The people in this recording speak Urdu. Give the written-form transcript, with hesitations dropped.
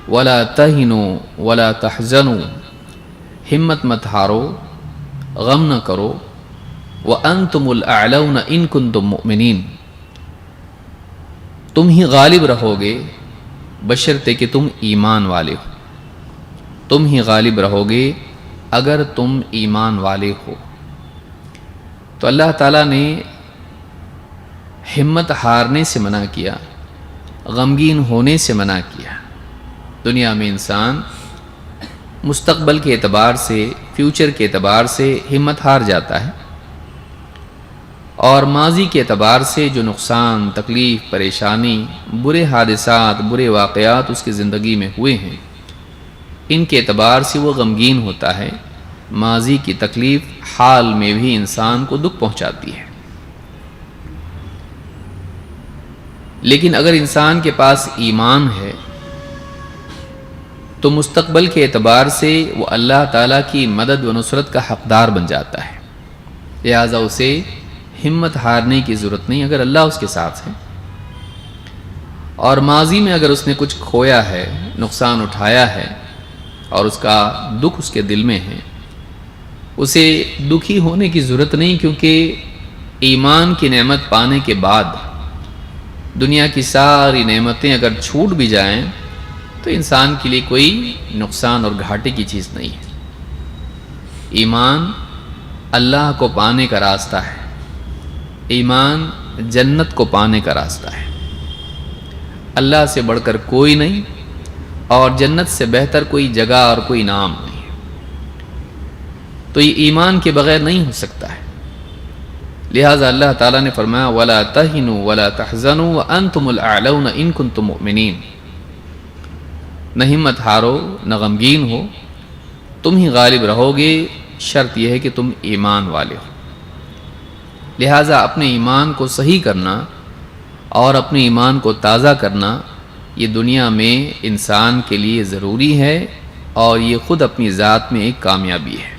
ولا تہنوا ولا تحزنوا، ہمت مت ہارو، غم نہ کرو، وانتم الاعلون ان کنتم مؤمنین، تم ہی غالب رہو گے بشرطے کہ تم ایمان والے ہو، تم ہی غالب رہو گے اگر تم ایمان والے ہو۔ تو اللہ تعالیٰ نے ہمت ہارنے سے منع کیا، غمگین ہونے سے منع کیا۔ دنیا میں انسان مستقبل کے اعتبار سے، فیوچر کے اعتبار سے ہمت ہار جاتا ہے، اور ماضی کے اعتبار سے جو نقصان، تکلیف، پریشانی، برے حادثات، برے واقعات اس کی زندگی میں ہوئے ہیں، ان کے اعتبار سے وہ غمگین ہوتا ہے۔ ماضی کی تکلیف حال میں بھی انسان کو دکھ پہنچاتی ہے، لیکن اگر انسان کے پاس ایمان ہے تو مستقبل کے اعتبار سے وہ اللہ تعالیٰ کی مدد و نصرت کا حقدار بن جاتا ہے، لہٰذا اسے ہمت ہارنے کی ضرورت نہیں اگر اللہ اس کے ساتھ ہے۔ اور ماضی میں اگر اس نے کچھ کھویا ہے، نقصان اٹھایا ہے، اور اس کا دکھ اس کے دل میں ہے، اسے دکھی ہونے کی ضرورت نہیں، کیونکہ ایمان کی نعمت پانے کے بعد دنیا کی ساری نعمتیں اگر چھوٹ بھی جائیں تو انسان کے لیے کوئی نقصان اور گھاٹے کی چیز نہیں ہے۔ ایمان اللہ کو پانے کا راستہ ہے، ایمان جنت کو پانے کا راستہ ہے، اللہ سے بڑھ کر کوئی نہیں، اور جنت سے بہتر کوئی جگہ اور کوئی نام نہیں، تو یہ ایمان کے بغیر نہیں ہو سکتا ہے۔ لہٰذا اللہ تعالیٰ نے فرمایا وَلَا تَهِنُوا وَلَا تَحْزَنُوا وَأَنْتُمُ الْأَعْلَوْنَ إِن كُنتُم مُؤْمِنِينَ، نہ ہمت ہارو، نہ غمگین ہو، تم ہی غالب رہو گے، شرط یہ ہے کہ تم ایمان والے ہو۔ لہٰذا اپنے ایمان کو صحیح کرنا اور اپنے ایمان کو تازہ کرنا یہ دنیا میں انسان کے لیے ضروری ہے، اور یہ خود اپنی ذات میں ایک کامیابی ہے۔